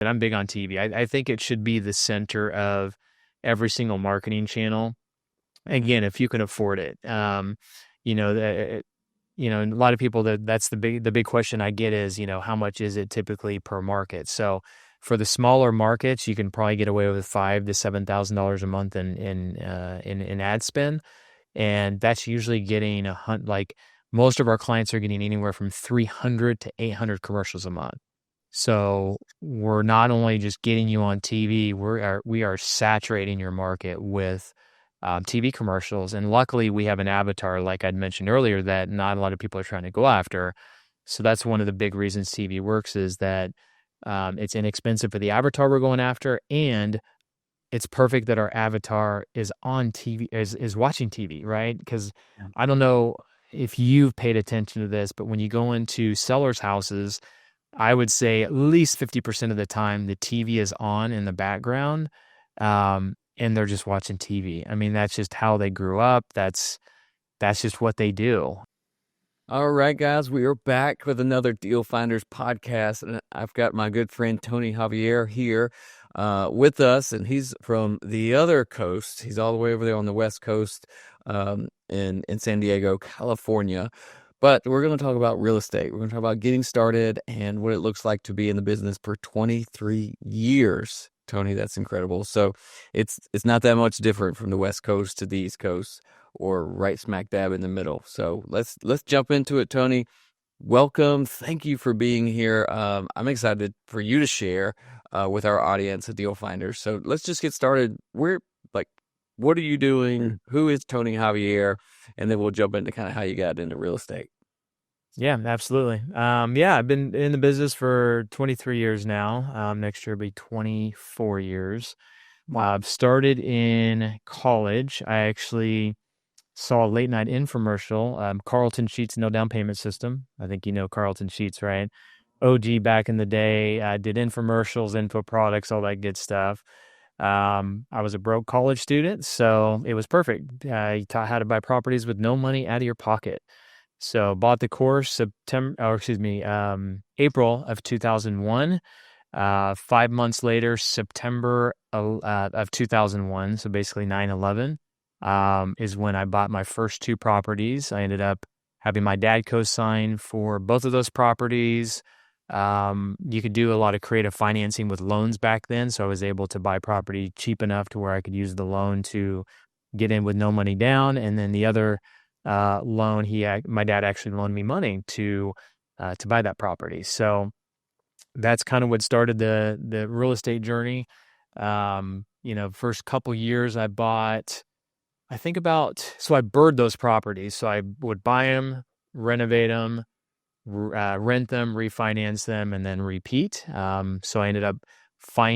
And I'm big on TV. I think it should be the center of every single marketing channel. Again, if you can afford it. You know, a lot of people that's the big question I get is, how much is it typically per market? So for the smaller markets, you can probably get away with $5,000 to $7,000 a month in ad spend, and that's usually getting like most of our clients are getting anywhere from 300 to 800 commercials a month. So we're not only just getting you on TV, we are saturating your market with TV commercials. And luckily, we have an avatar, like I'd mentioned earlier, that not a lot of people are trying to go after. So that's one of the big reasons TV works is that it's inexpensive for the avatar we're going after, and it's perfect that our avatar is on TV, is watching TV, right? Because I don't know if you've paid attention to this, but when you go into sellers' houses, I would say at least 50% of the time the TV is on in the background, and they're just watching TV. I mean, that's just how they grew up. That's just what they do. All right, guys, we are back with another Deal Finders podcast, and I've got my good friend Tony Javier here with us, and he's from the other coast. He's all the way over there on the West Coast in San Diego, California. But we're going to talk about real estate. We're going to talk about getting started and what it looks like to be in the business for 23 years. Tony, that's incredible. So it's not that much different from the West Coast to the East Coast, or right smack dab in the middle. So let's jump into it, Tony. Welcome. Thank you for being here. I'm excited for you to share with our audience at Deal Finders. So let's just get started. What are you doing? Who is Tony Javier? And then we'll jump into kind of how you got into real estate. Yeah, absolutely. I've been in the business for 23 years now. Next year will be 24 years. I've started in college. I actually saw a late night infomercial, Carlton Sheets No Down Payment System. I think you know Carlton Sheets, right? OG back in the day. I did infomercials, info products, all that good stuff. I was a broke college student, so it was perfect. You taught how to buy properties with no money out of your pocket. So bought the course April of 2001. 5 months later, September of 2001, so basically 9/11, is when I bought my first two properties. I ended up having my dad co-sign for both of those properties. You could do a lot of creative financing with loans back then, so I was able to buy property cheap enough to where I could use the loan to get in with no money down, and then the other loan, my dad actually loaned me money to buy that property. So that's kind of what started the real estate journey. First couple years I bought, I bird those properties. So I would buy them, renovate them, rent them, refinance them, and then repeat. So I ended up but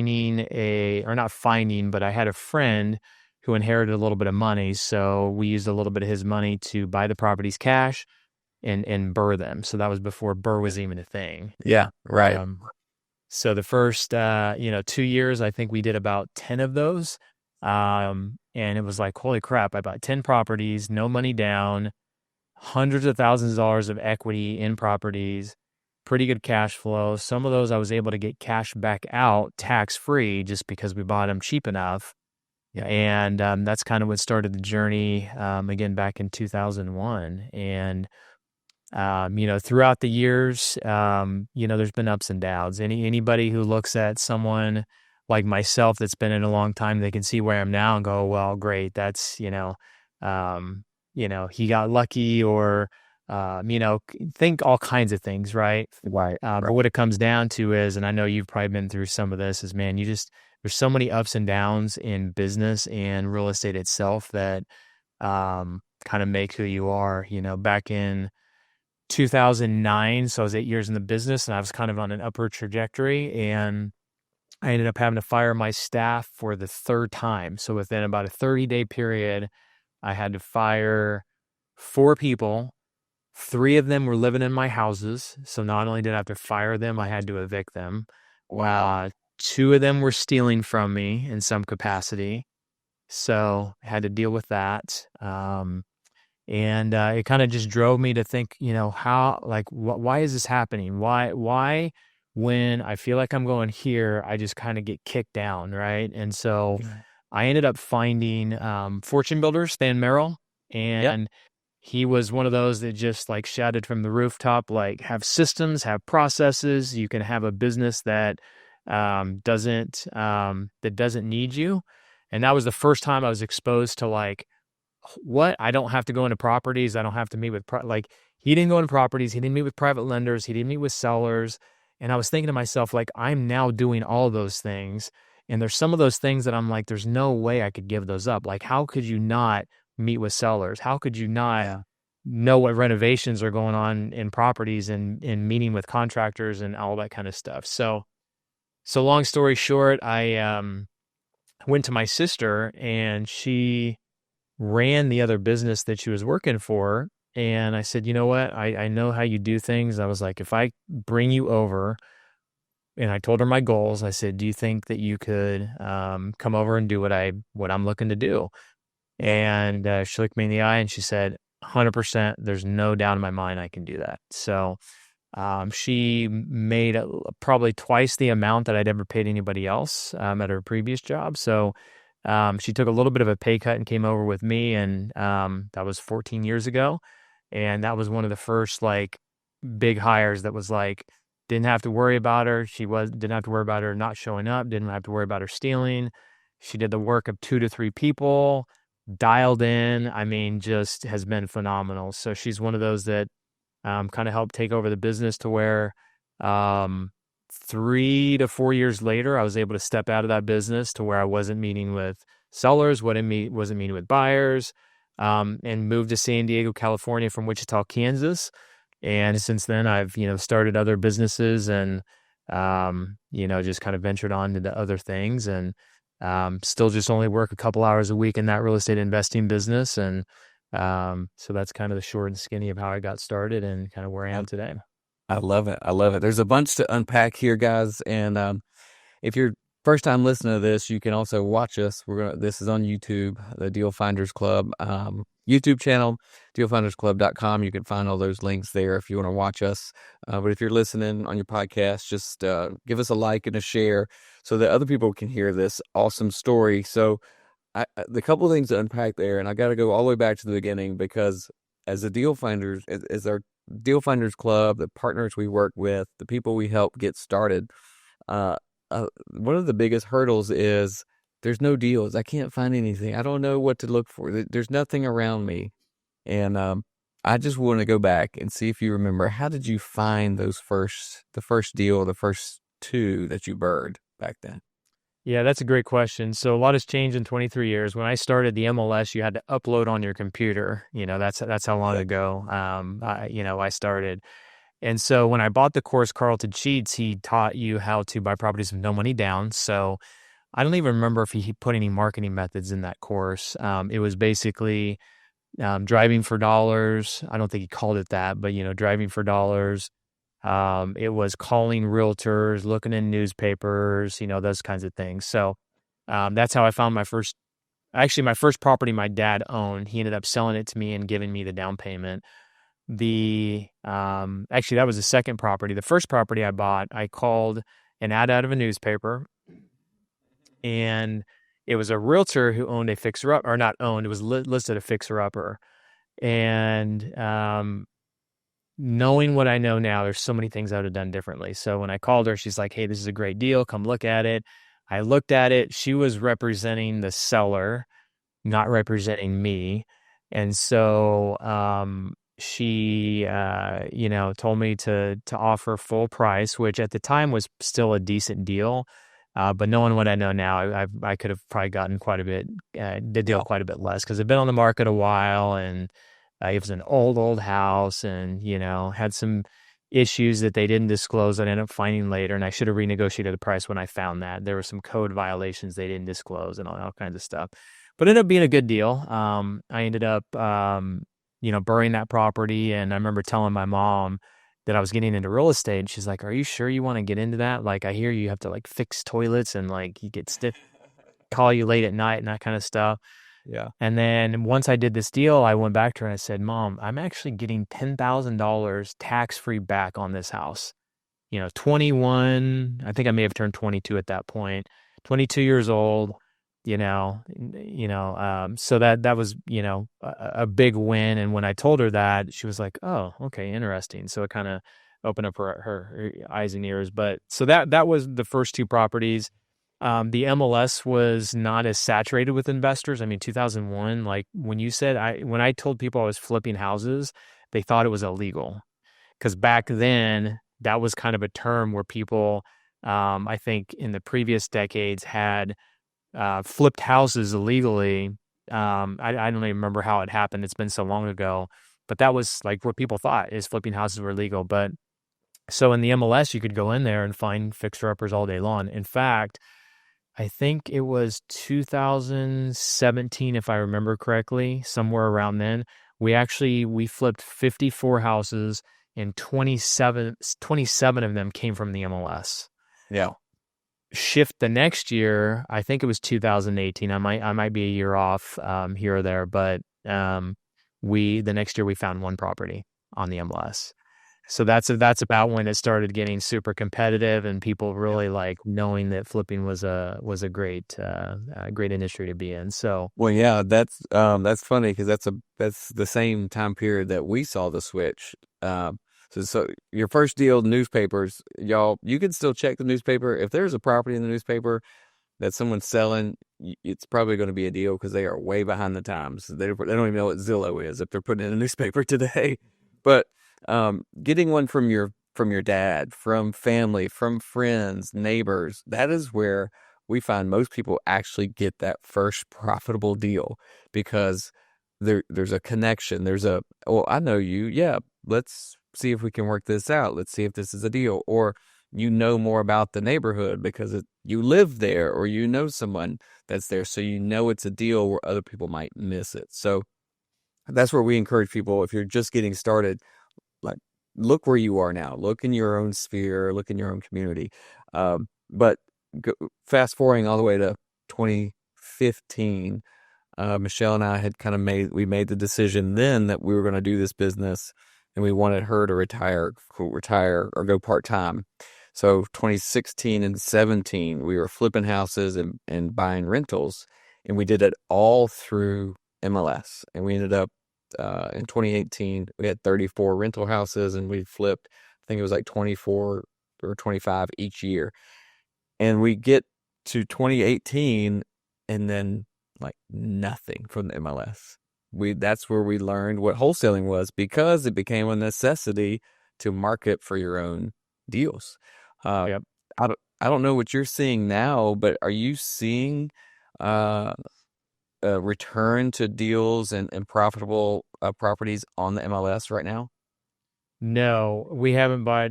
I had a friend who inherited a little bit of money. So we used a little bit of his money to buy the properties cash and burr them. So that was before burr was even a thing. Yeah, right. So the first, 2 years, I think we did about 10 of those. And it was like, holy crap, I bought 10 properties, no money down, hundreds of thousands of dollars of equity in properties, pretty good cash flow. Some of those I was able to get cash back out tax-free just because we bought them cheap enough. Yeah. And that's kind of what started the journey, again, back in 2001. And, throughout the years, there's been ups and downs. Anybody who looks at someone like myself that's been in a long time, they can see where I'm now and go, well, great, that's, he got lucky, or, think all kinds of things, right? Right. But what it comes down to is, and I know you've probably been through some of this, is, man, there's so many ups and downs in business and real estate itself that kind of make who you are. Back in 2009, so I was 8 years in the business, and I was kind of on an upward trajectory, and I ended up having to fire my staff for the third time. So within about a 30-day period, I had to fire 4 people. 3 of them were living in my houses. So not only did I have to fire them, I had to evict them. Wow. 2 of them were stealing from me in some capacity. So I had to deal with that. And it kind of just drove me to think, why is this happening? Why when I feel like I'm going here, I just kind of get kicked down, right? And so I ended up finding Fortune Builder, Stan Merrill, Yep. and he was one of those that just like shouted from the rooftop, like have systems, have processes. You can have a business that doesn't need you. And that was the first time I was exposed to like what I don't have to go into properties. I don't have to meet with like he didn't go into properties. He didn't meet with private lenders. He didn't meet with sellers. And I was thinking to myself, like, I'm now doing all those things. And there's some of those things that I'm like, there's no way I could give those up. Like, how could you not meet with sellers? How could you not Yeah. know what renovations are going on in properties and meeting with contractors and all that kind of stuff? So long story short, I went to my sister and she ran the other business that she was working for. And I said, you know what? I know how you do things. I was like, if I bring you over, and I told her my goals, I said, do you think that you could come over and do what I'm looking to do? And she looked me in the eye and she said, 100%, there's no doubt in my mind I can do that. So she made probably twice the amount that I'd ever paid anybody else at her previous job. So she took a little bit of a pay cut and came over with me, and that was 14 years ago. And that was one of the first like big hires that was like didn't have to worry about her. Didn't have to worry about her not showing up. Didn't have to worry about her stealing. She did the work of 2 to 3 people, dialed in. I mean, just has been phenomenal. So she's one of those that kind of helped take over the business to where 3 to 4 years later, I was able to step out of that business to where I wasn't meeting with sellers, wasn't meeting with buyers, and moved to San Diego, California from Wichita, Kansas. And since then, I've, started other businesses and, just kind of ventured on into other things and still just only work a couple hours a week in that real estate investing business. And so that's kind of the short and skinny of how I got started and kind of where I am today. I love it. I love it. There's a bunch to unpack here, guys. And if you're first time listening to this, you can also watch us. This is on YouTube, the Deal Finders Club YouTube channel, dealfindersclub.com. You can find all those links there if you want to watch us. But if you're listening on your podcast, just give us a like and a share so that other people can hear this awesome story. So the couple of things to unpack there, and I got to go all the way back to the beginning because as a Deal Finders, as our Deal Finders Club, the partners we work with, the people we help get started, one of the biggest hurdles is there's no deals. I can't find anything. I don't know what to look for. There's nothing around me. And I just want to go back and see if you remember, how did you find the first deal, the first two that you bird back then? Yeah, that's a great question. So a lot has changed in 23 years. When I started the MLS, you had to upload on your computer. That's how long ago I started. And so when I bought the course, Carlton Cheats, he taught you how to buy properties with no money down. So I don't even remember if he put any marketing methods in that course. It was basically driving for dollars. I don't think he called it that, but driving for dollars. It was calling realtors, looking in newspapers, those kinds of things. So that's how I found my first property my dad owned. He ended up selling it to me and giving me the down payment. Actually that was the second property. The first property I bought, I called an ad out of a newspaper, and it was a realtor who owned a fixer-up, or not owned, it was listed a fixer-upper. And knowing what I know now, there's so many things I would have done differently. So when I called her, she's like, hey, this is a great deal. Come look at it. I looked at it. She was representing the seller, not representing me. And so she, told me to offer full price, which at the time was still a decent deal. But knowing what I know now, I could have probably gotten quite a bit, the deal quite a bit less because it'd been on the market a while, and it was an old house, and had some issues that they didn't disclose that I ended up finding later, and I should have renegotiated the price when I found that. There were some code violations they didn't disclose and all kinds of stuff. But it ended up being a good deal. I ended up, burying that property, and I remember telling my mom that I was getting into real estate, and she's like, are you sure you want to get into that? Like, I hear you have to like fix toilets and like you get stiff, call you late at night and that kind of stuff. Yeah. And then once I did this deal, I went back to her and I said, Mom, I'm actually getting $10,000 tax-free back on this house. 21. I think I may have turned 22 at that point. 22 years old, so that was, a big win. And when I told her that, she was like, "Oh, okay, interesting." So it kind of opened up her eyes and ears. But so that was the first two properties. The MLS was not as saturated with investors. I mean, 2001, like when I told people I was flipping houses, they thought it was illegal because back then that was kind of a term where people, I think in the previous decades had flipped houses illegally. I don't even remember how it happened. It's been so long ago, but that was like what people thought is flipping houses were illegal. But so in the MLS, you could go in there and find fixer uppers all day long. In fact, I think it was 2017, if I remember correctly, somewhere around then. We flipped 54 houses and 27 of them came from the MLS. Yeah. Shift the next year, I think it was 2018. I might be a year off here or there, but the next year we found one property on the MLS. So that's about when it started getting super competitive and people really like knowing that flipping was a great great industry to be in. So Well, yeah, that's funny because that's the same time period that we saw the switch. So your first deal, newspapers, y'all, you can still check the newspaper. If there's a property in the newspaper that someone's selling, it's probably going to be a deal because they are way behind the times. They don't even know what Zillow is if they're putting it in a newspaper today. But getting one from your dad, from family, from friends, neighbors, that is where we find most people actually get that first profitable deal because there's a connection. Well, I know you. Yeah, let's see if we can work this out. Let's see if this is a deal. Or you know more about the neighborhood because you live there or you know someone that's there. So you know it's a deal where other people might miss it. So that's where we encourage people, if you're just getting started, like look where you are now. Look in your own sphere. Look in your own community. But fast forwarding all the way to 2015, Michelle and I had we made the decision then that we were going to do this business and we wanted her to retire or go part-time. So 2016 and 17, we were flipping houses and buying rentals, and we did it all through MLS. And we ended up in 2018, we had 34 rental houses and we flipped, I think it was like 24 or 25 each year. And we get to 2018 and then like nothing from the MLS. That's where we learned what wholesaling was because it became a necessity to market for your own deals. yep. I don't know what you're seeing now, but are you seeing a return to deals and profitable properties on the MLS right now? No, we haven't bought.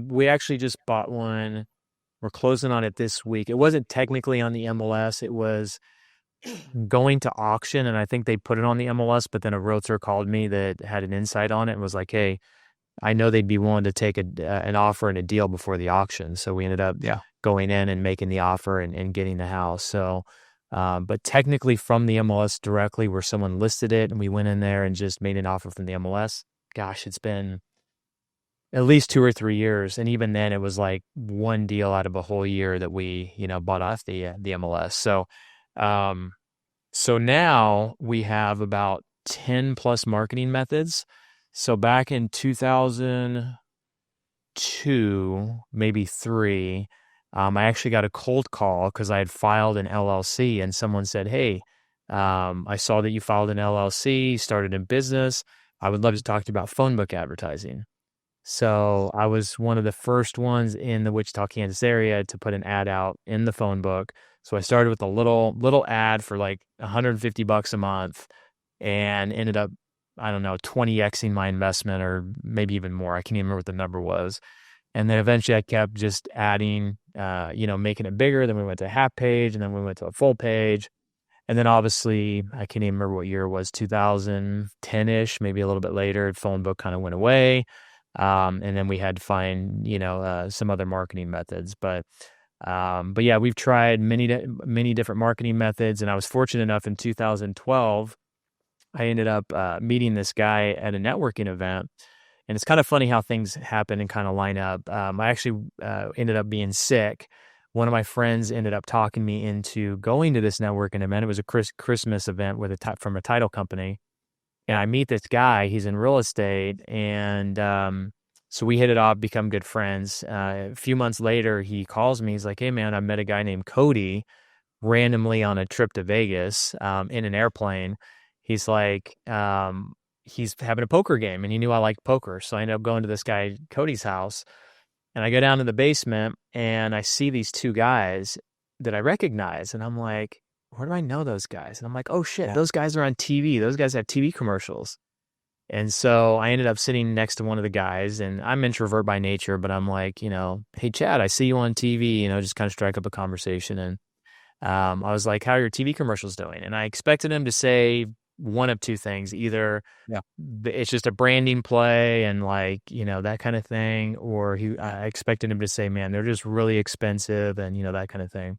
We actually just bought one. We're closing on it this week. It wasn't technically on the MLS. It was going to auction, and I think they put it on the MLS, but then a realtor called me that had an insight on it and was like, "Hey, I know they'd be willing to take an offer and a deal before the auction." So we ended up going in and making the offer and getting the house. So, but technically from the MLS directly where someone listed it and we went in there and just made an offer from the MLS, gosh, it's been at least 2 or 3 years. And even then it was like one deal out of a whole year that we, bought off the MLS. So, so now we have about 10 plus marketing methods. So back in 2002, maybe 3, I actually got a cold call because I had filed an LLC and someone said, "Hey, I saw that you filed an LLC, started in business. I would love to talk to you about phone book advertising." So I was one of the first ones in the Wichita, Kansas area to put an ad out in the phone book. So I started with a little ad for like $150 a month and ended up, I don't know, 20xing my investment or maybe even more. I can't even remember what the number was. And then eventually I kept just adding, making it bigger. Then we went to a half page and then we went to a full page. And then obviously, I can't even remember what year it was, 2010-ish, maybe a little bit later, phone book kind of went away. And then we had to find, some other marketing methods. But yeah, we've tried many different marketing methods. And I was fortunate enough in 2012, I ended up meeting this guy at a networking event. And it's kind of funny how things happen and kind of line up. I actually ended up being sick. One of my friends ended up talking me into going to this networking event. It was a Christmas event with from a title company, and I meet this guy. He's in real estate, and so we hit it off, become good friends. A few months later, he calls me. He's like, "Hey, man, I met a guy named Cody randomly on a trip to Vegas in an airplane." He's like, he's having a poker game, and he knew I liked poker, so I ended up going to this guy Cody's house, and I go down to the basement, and I see these two guys that I recognize, and I'm like, where do I know those guys? And I'm like, oh shit, Yeah. those guys are on TV. Those guys have TV commercials. And so I ended up sitting next to one of the guys, and I'm introvert by nature, but I'm like, hey, Chad, I see you on TV, just kind of strike up a conversation. And I was like, how are your TV commercials doing? And I expected him to say one of two things. Either Yeah. it's just a branding play and like, that kind of thing. Or I expected him to say, man, they're just really expensive and, that kind of thing.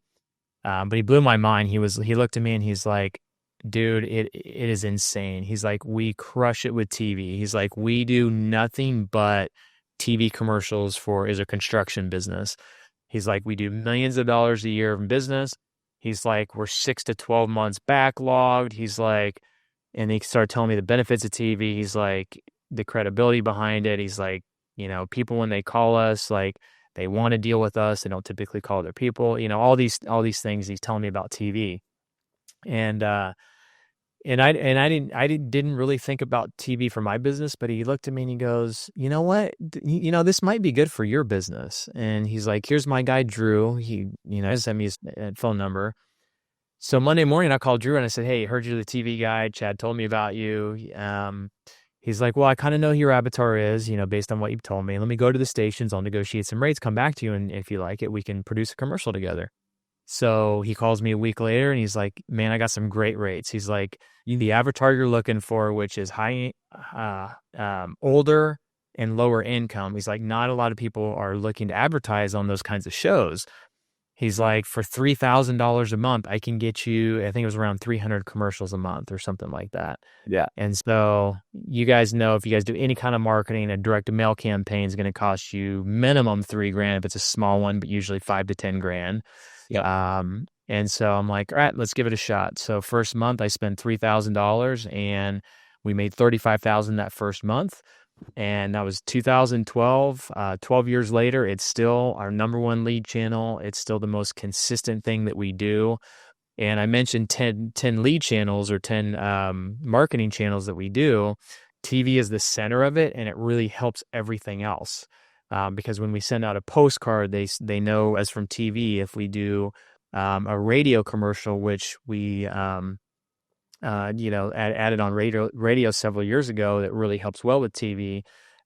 But he blew my mind. He looked at me and he's like, dude, it is insane. He's like, we crush it with TV. He's like, we do nothing but TV commercials is a construction business. He's like, we do millions of dollars a year in business. He's like, we're 6 to 12 months backlogged. He's like, and he started telling me the benefits of TV. He's like, the credibility behind it. He's like, people when they call us, like, they want to deal with us. They don't typically call their people, all these things he's telling me about TV. And I didn't really think about TV for my business, but he looked at me and he goes, you know what? This might be good for your business. And he's like, here's my guy, Drew. He, sent me his phone number. So Monday morning I called Drew and I said, hey, heard you're the TV guy. Chad told me about you. He's like, well, I kind of know who your avatar is, based on what you've told me. Let me go to the stations. I'll negotiate some rates, come back to you. And if you like it, we can produce a commercial together. So he calls me a week later and he's like, man, I got some great rates. He's like, the avatar you're looking for, which is older and lower income. He's like, not a lot of people are looking to advertise on those kinds of shows. He's like, for $3,000 a month, I can get you, I think it was around 300 commercials a month or something like that. Yeah. And so you guys know, if you guys do any kind of marketing, a direct to mail campaign is going to cost you minimum $3,000 if it's a small one, but usually $5,000 to $10,000. Yeah. And so I'm like, all right, let's give it a shot. So first month I spent $3,000 and we made $35,000 that first month. And that was 2012. 12 years later, it's still our number one lead channel. It's still the most consistent thing that we do. And I mentioned 10 lead channels or 10 marketing channels that we do. TV is the center of it, and it really helps everything else. Because when we send out a postcard, they know as from TV, if we do a radio commercial, which we added on radio several years ago, that really helps well with TV.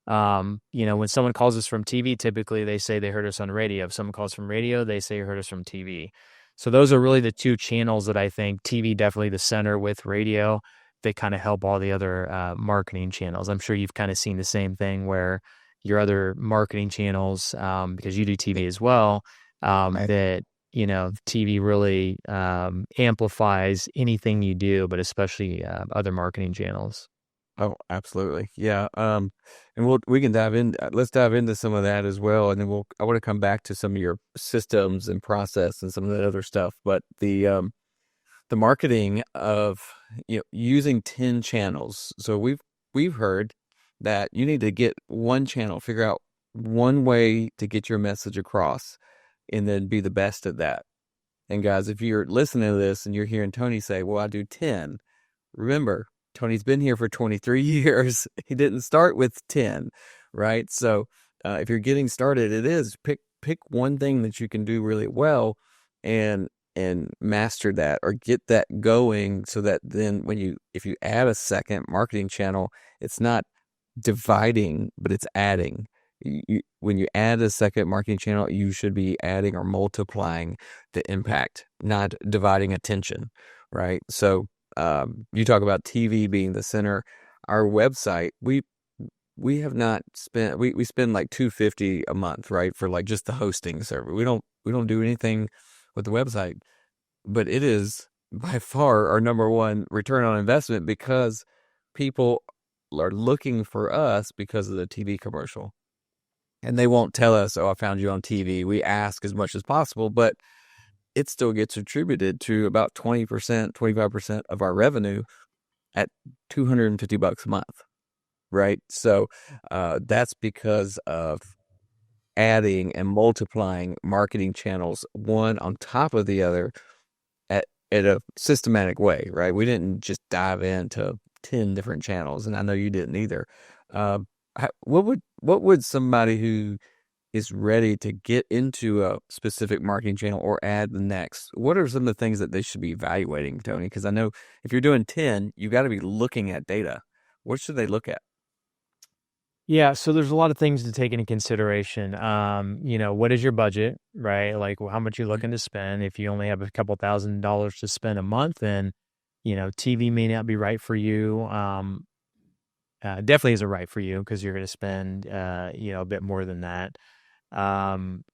When someone calls us from TV, typically they say they heard us on radio. If someone calls from radio, they say heard us from TV. So those are really the two channels that I think TV definitely the center with radio. They kind of help all the other marketing channels. I'm sure you've kind of seen the same thing where your other marketing channels, because you do TV as well, that TV really amplifies anything you do, but especially other marketing channels. Oh, absolutely. Yeah. And we can dive in. Let's dive into some of that as well. And then I want to come back to some of your systems and process and some of that other stuff. But the marketing of, using 10 channels. So we've heard that you need to get one channel, figure out one way to get your message across, and then be the best at that. And guys, if you're listening to this and you're hearing Tony say, well, I do 10, remember, Tony's been here for 23 years. He didn't start with 10, right? So if you're getting started, it is pick one thing that you can do really well and master that, or get that going, so that then if you add a second marketing channel, it's not dividing, but it's adding. When you add a second marketing channel, you should be adding or multiplying the impact, not dividing attention, right? So you talk about TV being the center. Our website, we have not spent, we spend like $250 a month, right, for like just the hosting server. We don't do anything with the website, but it is by far our number one return on investment, because people are looking for us because of the TV commercial. And they won't tell us, oh, I found you on TV. We ask as much as possible, but it still gets attributed to about 20%, 25% of our revenue at $250 a month, right? So that's because of adding and multiplying marketing channels one on top of the other at a systematic way, right? We didn't just dive into 10 different channels, and I know you didn't either. Uh, what would somebody who is ready to get into a specific marketing channel or add the next, what are some of the things that they should be evaluating, Tony? Because I know if you're doing 10, you got to be looking at data. What should they look at? Yeah, so there's a lot of things to take into consideration. What is your budget, right? Like how much you're Mhm. looking to spend. If you only have a couple $1,000s to spend a month, then, TV may not be right for you. Definitely isn't right for you because you're going to spend, a bit more than that. Um,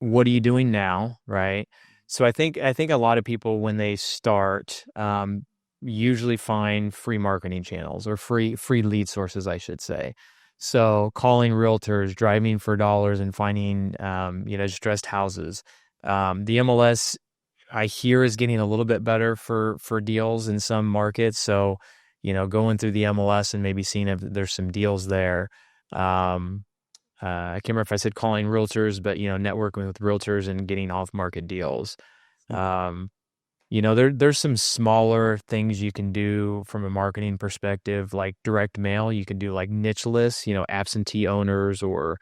what are you doing now, right? So I think a lot of people when they start, usually find free marketing channels or free lead sources, I should say. So calling realtors, driving for dollars, and finding distressed houses. The MLS I hear is getting a little bit better for deals in some markets. So going through the MLS and maybe seeing if there's some deals there. Um, I can't remember if I said calling realtors, but networking with realtors and getting off market deals. Um, there's some smaller things you can do from a marketing perspective, like direct mail. You can do like niche lists, absentee owners or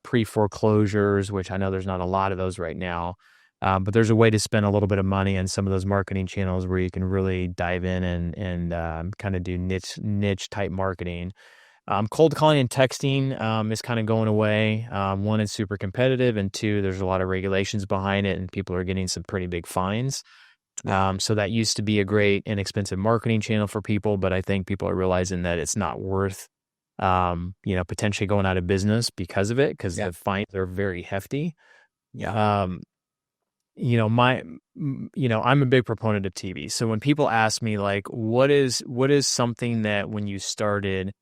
pre-foreclosures, which I know there's not a lot of those right now. But there's a way to spend a little bit of money on some of those marketing channels where you can really dive in and kind of do niche type marketing. Cold calling and texting is kind of going away. One, it's super competitive, and two, there's a lot of regulations behind it, and people are getting some pretty big fines. Yeah. So that used to be a great, inexpensive marketing channel for people, but I think people are realizing that it's not worth, potentially going out of business because of it, because Yeah. the fines are very hefty. Yeah. Um, I'm a big proponent of TV. So when people ask me like, what is something that when you started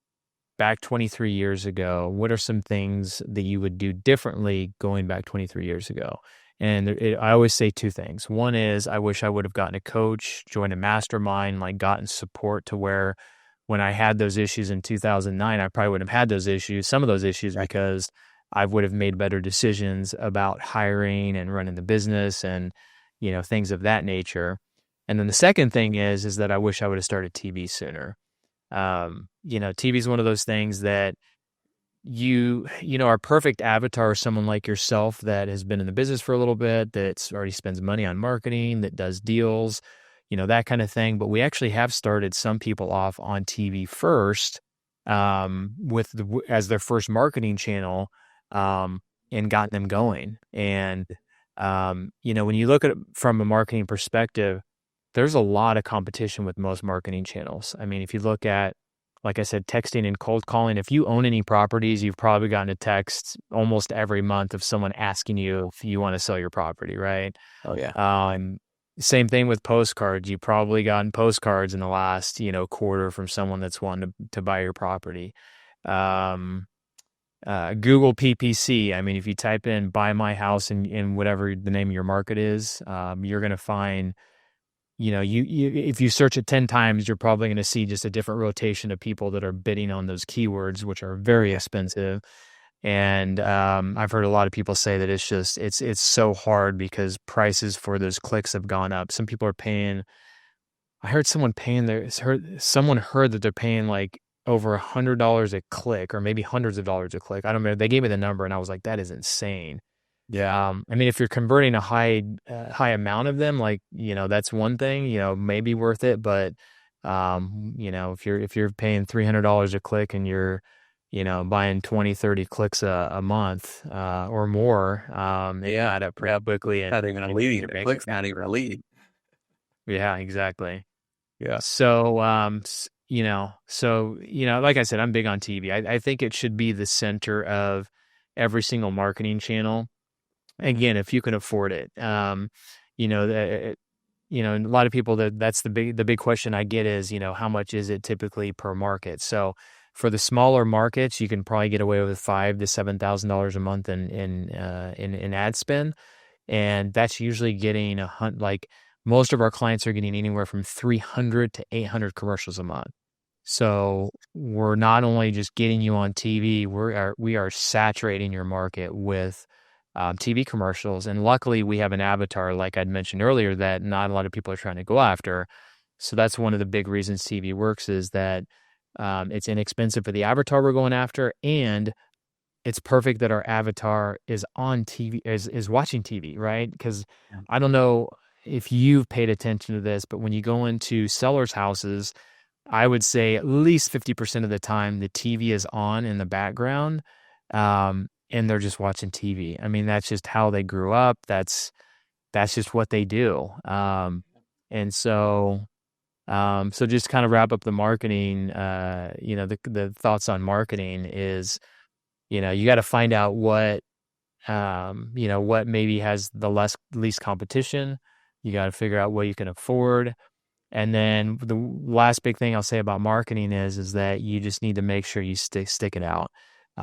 back 23 years ago, what are some things that you would do differently going back 23 years ago? And I always say two things. One is I wish I would have gotten a coach, joined a mastermind, like gotten support to where when I had those issues in 2009, I probably wouldn't have had those issues, some of those issues, Right. because I would have made better decisions about hiring and running the business and, things of that nature. And then the second thing is that I wish I would have started TV sooner. TV is one of those things that our perfect avatar is someone like yourself that has been in the business for a little bit, that's already spends money on marketing, that does deals, that kind of thing. But we actually have started some people off on TV first, as their first marketing channel, um, and gotten them going. And, when you look at it from a marketing perspective, there's a lot of competition with most marketing channels. I mean, if you look at, like I said, texting and cold calling, if you own any properties, you've probably gotten a text almost every month of someone asking you if you want to sell your property, right? Oh, yeah. Um, Same thing with postcards. You've probably gotten postcards in the last, quarter from someone that's wanting to buy your property. Um, Google PPC. I mean, if you type in buy my house in whatever the name of your market is, you're going to find you if you search it 10 times, you're probably going to see just a different rotation of people that are bidding on those keywords, which are very Yeah. expensive. And I've heard a lot of people say that it's so hard because prices for those clicks have gone up. Some people are paying. I heard someone heard that they're paying like over $100 a click, or maybe hundreds of dollars a click. I don't know. They gave me the number, and I was like, that is insane. Yeah. I mean, if you're converting a high amount of them, like, that's one thing, maybe worth it. But, if you're paying $300 a click and you're, buying 20, 30 clicks a month, or more, it can Yeah. add up pretty Yeah. quickly Not even a lead. your The bank click's account. not even a lead. Yeah, exactly. Yeah. So, like I said, I'm big on TV. I think it should be the center of every single marketing channel. Again, if you can afford it. You know, a lot of people that's the big question I get is, how much is it typically per market? So for the smaller markets, you can probably get away with $5,000 to $7,000 a month in ad spend, and that's usually getting like most of our clients are getting anywhere from 300 to 800 commercials a month. So we're not only just getting you on TV, we are saturating your market with TV commercials. And luckily, we have an avatar, like I'd mentioned earlier, that not a lot of people are trying to go after. So that's one of the big reasons TV works is that it's inexpensive for the avatar we're going after, and it's perfect that our avatar is on TV, is watching TV, right? Because I don't know if you've paid attention to this, but when you go into sellers' houses, I would say at least 50% of the time the TV is on in the background, and they're just watching TV. I mean, that's just how they grew up. That's just what they do. And so just kind of wrap up the marketing. The thoughts on marketing is, you got to find out what maybe has the least competition. You got to figure out what you can afford. And then the last big thing I'll say about marketing is that you just need to make sure you stick it out.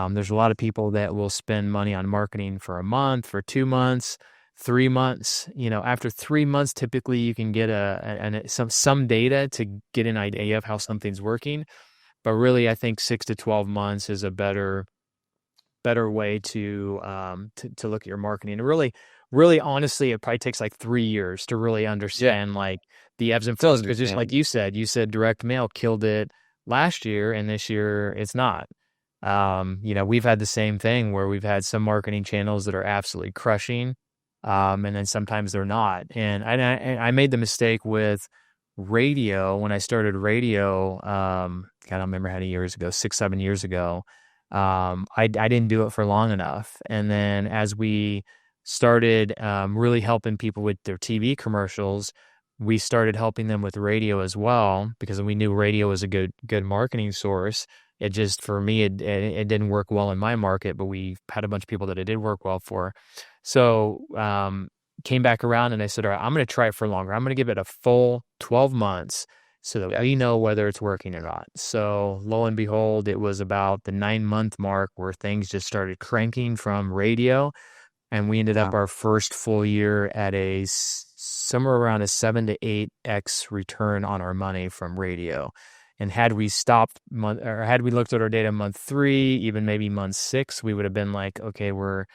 There's a lot of people that will spend money on marketing for a month, for 2 months, 3 months. After 3 months, typically you can get some data to get an idea of how something's working. But really, I think 6 to 12 months is a better way to look at your marketing. And really, honestly, it probably takes like 3 years to really understand like the ebbs and flows. Because just like you said direct mail killed it last year, and this year it's not. We've had the same thing where we've had some marketing channels that are absolutely crushing, and then sometimes they're not. And I made the mistake with radio when I started radio. I don't remember how many years ago, 6, 7 years ago. I didn't do it for long enough, and then as we started really helping people with their TV commercials, we started helping them with radio as well because we knew radio was a good marketing source. It just, for me, it didn't work well in my market, but we had a bunch of people that it did work well for. So came back around and I said, all right, I'm going to try it for longer. I'm going to give it a full 12 months so that we know whether it's working or not. So lo and behold, it was about the 9-month mark where things just started cranking from radio. And we ended up our first full year at somewhere around a 7 to 8x return on our money from radio. And had we had we looked at our data month 3, even maybe month 6, we would have been like, okay, we're,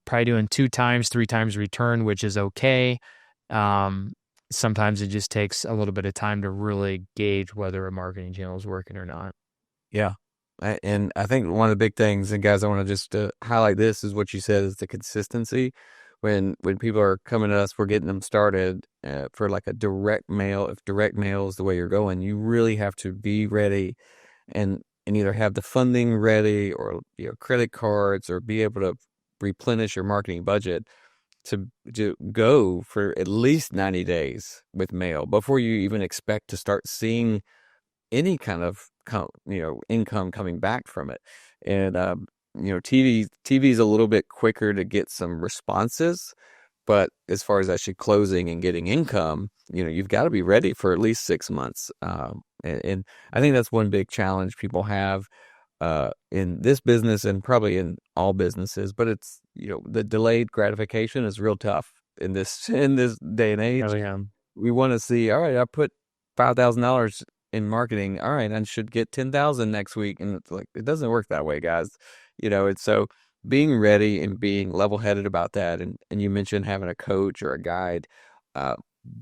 probably doing 2 times, 3 times return, which is okay. Sometimes it just takes a little bit of time to really gauge whether a marketing channel is working or not. Yeah. And I think one of the big things, and guys, I want to just highlight this, is what you said is the consistency. When people are coming to us, we're getting them started for like a direct mail. If direct mail is the way you're going, you really have to be ready and either have the funding ready or credit cards, or be able to replenish your marketing budget to go for at least 90 days with mail before you even expect to start seeing any kind of income coming back from it. And TV is a little bit quicker to get some responses, but as far as actually closing and getting income, you've got to be ready for at least 6 months. And I think that's one big challenge people have in this business, and probably in all businesses. But it's the delayed gratification is real tough in this day and age. Oh, yeah. We want to see, all right, I put $5,000 in marketing. All right, I should get 10,000 next week. And it's like, it doesn't work that way, guys. It's so being ready and being level-headed about that. And you mentioned having a coach or a guide.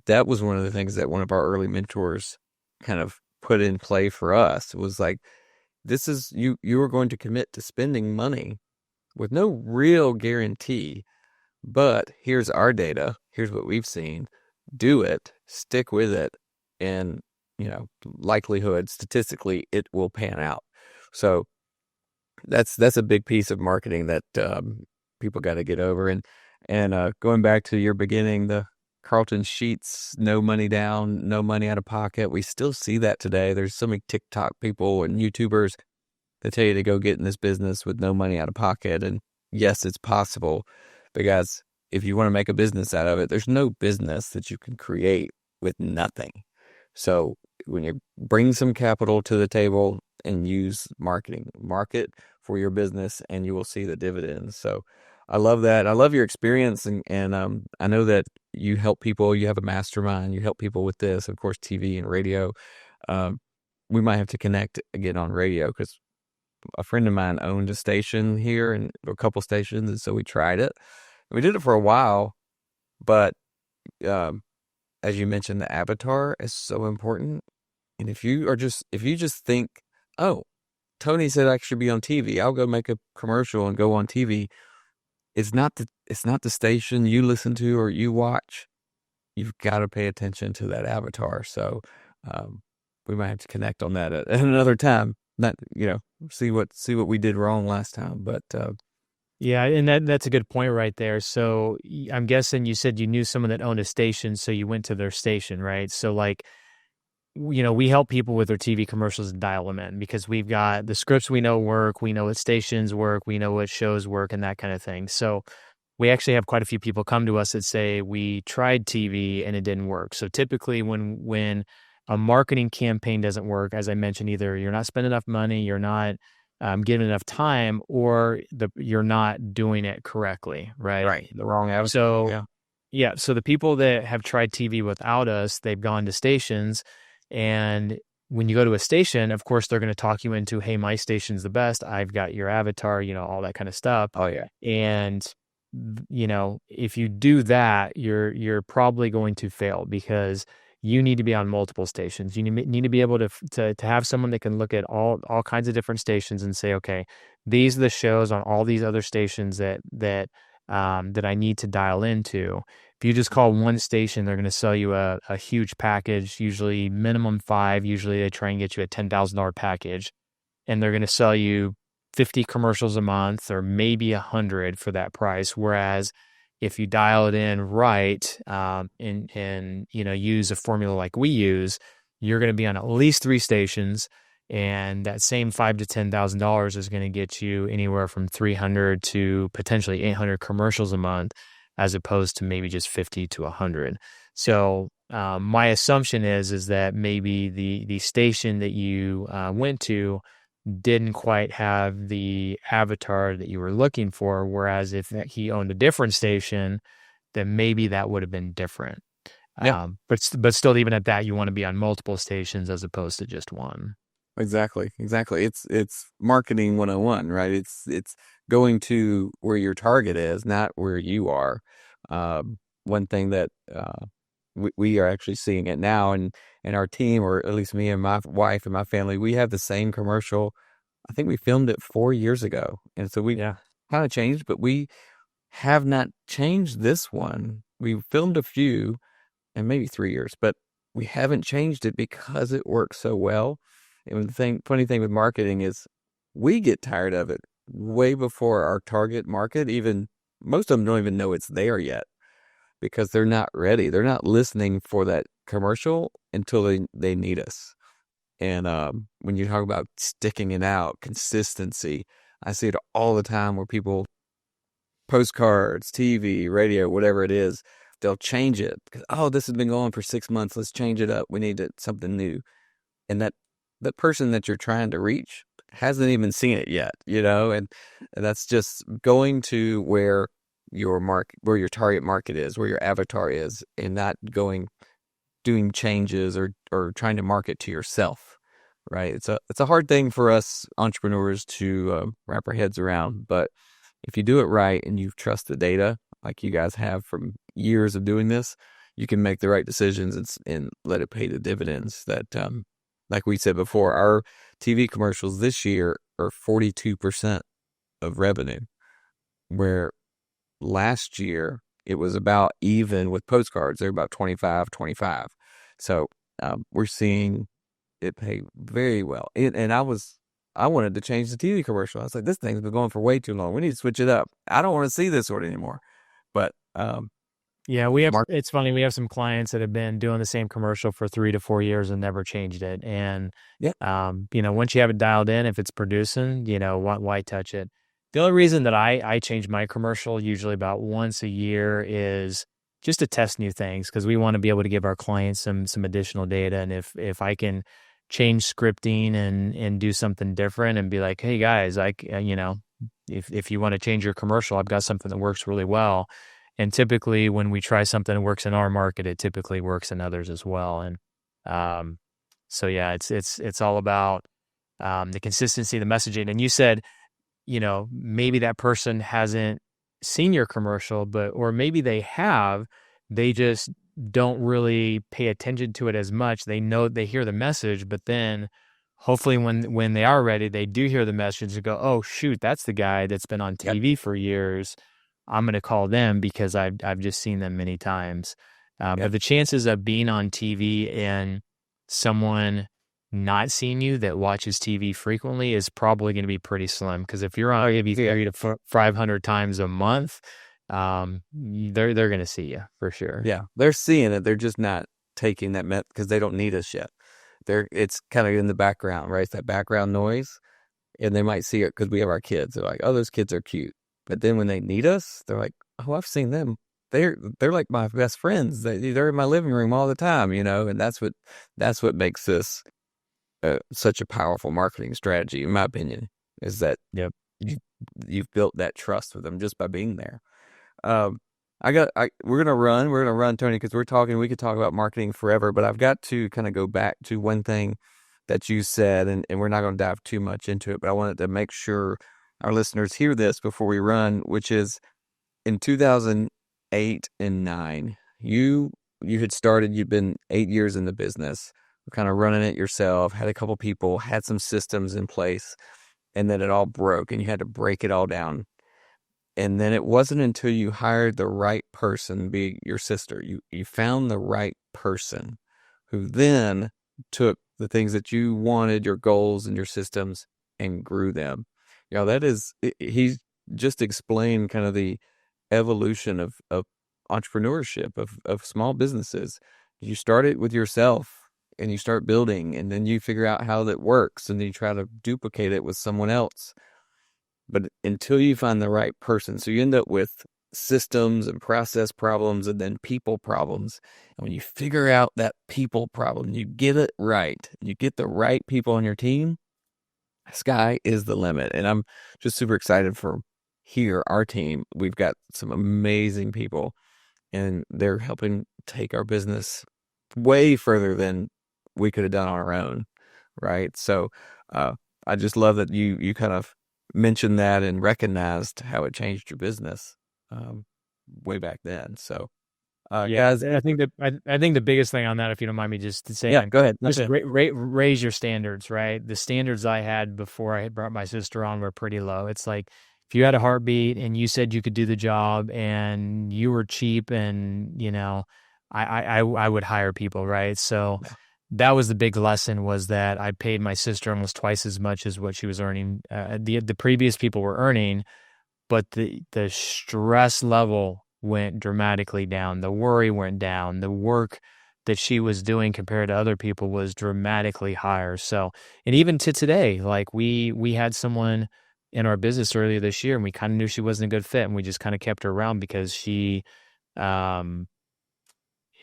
That was one of the things that one of our early mentors kind of put in play for us. It was like, this is, you are going to commit to spending money with no real guarantee, but here's our data. Here's what we've seen. Do it, stick with it, and likelihood statistically it will pan out. So that's a big piece of marketing that people got to get over. And going back to your beginning, the Carlton Sheets, no money down, no money out of pocket. We still see that today. There's so many TikTok people and YouTubers that tell you to go get in this business with no money out of pocket. And yes, it's possible. But guys, if you want to make a business out of it, there's no business that you can create with nothing. So when you bring some capital to the table and use marketing, market for your business, and you will see the dividends. So I love that. I love your experience, and I know that you help people. You have a mastermind. You help people with this, of course, TV and radio. Um, we might have to connect again on radio because a friend of mine owned a station here and a couple stations, and so we tried it. We did it for a while, but um, as you mentioned, the avatar is so important. And if you just think, oh, Tony said I should be on TV, I'll go make a commercial and go on TV. It's not the station you listen to or you watch. You've got to pay attention to that avatar. So um, we might have to connect on that at another time. Not see what we did wrong last time, but Yeah, and that's a good point right there. So I'm guessing you said you knew someone that owned a station, so you went to their station, right? So like, we help people with their TV commercials and dial them in because we've got the scripts we know work, we know what stations work, we know what shows work, and that kind of thing. So we actually have quite a few people come to us that say we tried TV and it didn't work. So typically when a marketing campaign doesn't work, as I mentioned, either you're not spending enough money, you're not giving enough time, or you're not doing it correctly, right? right, the wrong avatar. So Yeah. yeah, so the people that have tried TV without us, they've gone to stations, and when you go to a station, of course, they're going to talk you into, hey, my station's the best. I've got your avatar, all that kind of stuff. Oh yeah. And if you do that, you're probably going to fail because you need to be on multiple stations. You need to be able to have someone that can look at all kinds of different stations and say, okay, these are the shows on all these other stations that I need to dial into. If you just call one station, they're going to sell you a huge package, usually minimum 5. Usually they try and get you a $10,000 package, and they're going to sell you 50 commercials a month or maybe 100 for that price. Whereas if you dial it in right, and use a formula like we use, you're going to be on at least 3 stations, and that same $5,000 to $10,000 is going to get you anywhere from 300 to potentially 800 commercials a month, as opposed to maybe just 50 to 100. So my assumption is that maybe the station that you went to didn't quite have the avatar that you were looking for. Whereas if he owned a different station, then maybe that would have been different. Yeah. But still, even at that, you want to be on multiple stations as opposed to just one. Exactly. It's marketing 101, right? It's going to where your target is, not where you are. One thing that we are actually seeing it now, and our team, or at least me and my wife and my family, we have the same commercial. I think we filmed it 4 years ago, and so we kind of changed, but we have not changed this one. We filmed a few, and maybe 3 years, but we haven't changed it because it works so well. And the funny thing with marketing is we get tired of it way before our target market. Even most of them don't even know it's there yet because they're not ready. They're not listening for that commercial until they need us. And when you talk about sticking it out, consistency, I see it all the time where people, postcards, TV, radio, whatever it is, they'll change it because, oh, this has been going for 6 months. Let's change it up. We need something new. And that person that you're trying to reach hasn't even seen it yet, and that's just going to where where your target market is, where your avatar is, and not doing changes or trying to market to yourself, right? It's a hard thing for us entrepreneurs to wrap our heads around, but if you do it right and you trust the data like you guys have from years of doing this, you can make the right decisions and let it pay the dividends that, like we said before, our TV commercials this year are 42% of revenue, where last year it was about even with postcards. They're about 25. So we're seeing it pay very well. And I wanted to change the TV commercial. I was like, this thing's been going for way too long. We need to switch it up. I don't want to see this one anymore. But yeah, it's funny. We have some clients that have been doing the same commercial for 3 to 4 years and never changed it. And, yeah, once you have it dialed in, if it's producing, why touch it? The only reason that I change my commercial usually about once a year is just to test new things because we want to be able to give our clients some additional data. And if I can change scripting and do something different and be like, hey guys, if you want to change your commercial, I've got something that works really well. And typically when we try something that works in our market, it typically works in others as well. And um, so yeah, it's all about the consistency, the messaging. And you said, maybe that person hasn't seen your commercial, or maybe they have, they just don't really pay attention to it as much. They know they hear the message, but then hopefully when they are ready, they do hear the message and go, oh shoot, that's the guy that's been on Yep. TV for years. I'm going to call them because I've just seen them many times. But Yep. the chances of being on TV and someone not seeing you that watches TV frequently is probably going to be pretty slim. Because if you're on maybe Yeah. 30 to 500 times a month, they're going to see you for sure. Yeah. They're seeing it. They're just not taking that because they don't need us yet. It's kind of in the background, right? It's that background noise. And they might see it because we have our kids. They're like, oh, those kids are cute. But then when they need us, they're like, oh, I've seen them. They're like my best friends. They're in my living room all the time, and that's what makes this such a powerful marketing strategy, in my opinion, is that Yep. you, you've built that trust with them just by being there. Um, we're gonna run, Tony, because we could talk about marketing forever, but I've got to kind of go back to one thing that you said, and we're not going to dive too much into it, but I wanted to make sure our listeners hear this before we run, which is in 2008 and 9, you had started, you'd been 8 years in the business, kind of running it yourself, had a couple people, had some systems in place, and then it all broke and you had to break it all down. And then it wasn't until you hired the right person, be your sister, you found the right person who then took the things that you wanted, your goals and your systems, and grew them. He's just explained kind of the evolution of entrepreneurship, of small businesses. You start it with yourself and you start building, and then you figure out how that works, and then you try to duplicate it with someone else. But until you find the right person, so you end up with systems and process problems and then people problems. And when you figure out that people problem, you get it right, you get the right people on your team, sky is the limit. And I'm just super excited for our team. We've got some amazing people, and they're helping take our business way further than we could have done on our own. Right. So, I just love that you kind of mentioned that and recognized how it changed your business, um, way back then. So, Yeah, guys, I think the biggest thing on that, if you don't mind me just yeah, saying, go ahead. That's just it. raise your standards, right? The standards I had before I had brought my sister on were pretty low. It's like if you had a heartbeat and you said you could do the job and you were cheap and I would hire people, right? So that was the big lesson, was that I paid my sister almost twice as much as what she was earning. The previous people were earning, but the stress level went dramatically down. The worry went down. The work that she was doing compared to other people was dramatically higher. So, and even to today, like we had someone in our business earlier this year, and we kind of knew she wasn't a good fit, and we just kind of kept her around because um,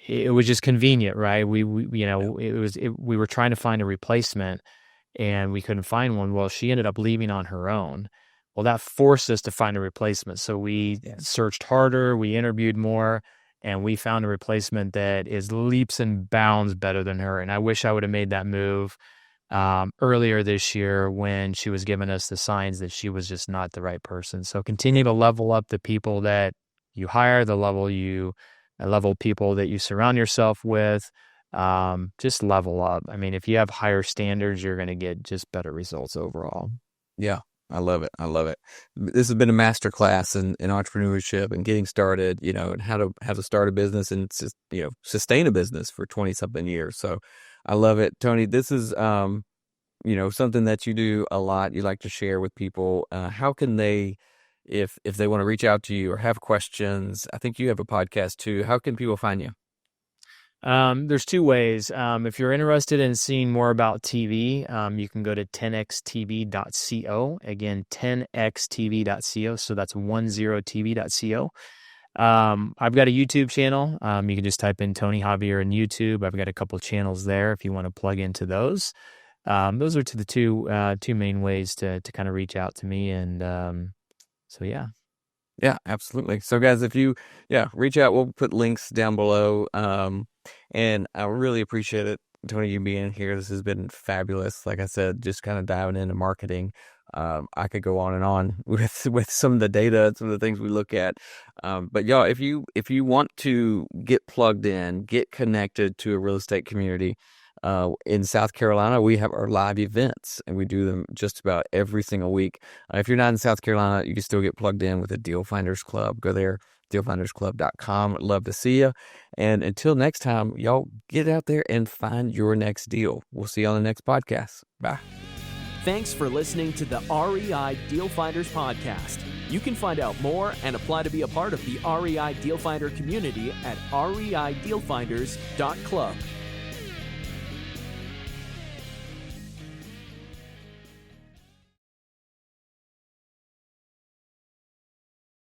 it was just convenient, right? We were trying to find a replacement and we couldn't find one. Well, she ended up leaving on her own. Well, that forced us to find a replacement. So we searched harder, we interviewed more, and we found a replacement that is leaps and bounds better than her. And I wish I would have made that move earlier this year when she was giving us the signs that she was just not the right person. So continue to level up the people that you hire, the level people that you surround yourself with. Just level up. I mean, if you have higher standards, you're going to get just better results overall. Yeah, I love it. I love it. This has been a master class in entrepreneurship and getting started, and how to start a business and sustain a business for 20 something years. So I love it. Tony, this is something that you do a lot. You like to share with people. How can they, if they want to reach out to you or have questions? I think you have a podcast too. How can people find you? There's two ways. If you're interested in seeing more about TV, you can go to 10xtv.co. Again, 10xtv.co. So that's 10tv.co. I've got a YouTube channel. You can just type in Tony Javier in YouTube. I've got a couple channels there if you want to plug into those. Those are the two main ways to kind of reach out to me. And so, yeah. Yeah, absolutely. So guys, if you, reach out, we'll put links down below. And I really appreciate it, Tony, you being here. This has been fabulous. Like I said, just kind of diving into marketing. I could go on and on with some of the data and some of the things we look at. But y'all, if you want to get plugged in, get connected to a real estate community, in South Carolina, we have our live events, and we do them just about every single week. If you're not in South Carolina, you can still get plugged in with the Deal Finders Club. Go there, dealfindersclub.com. Love to see you. And until next time, y'all get out there and find your next deal. We'll see you on the next podcast. Bye. Thanks for listening to the REI Deal Finders podcast. You can find out more and apply to be a part of the REI Deal Finder community at reidealfinders.club.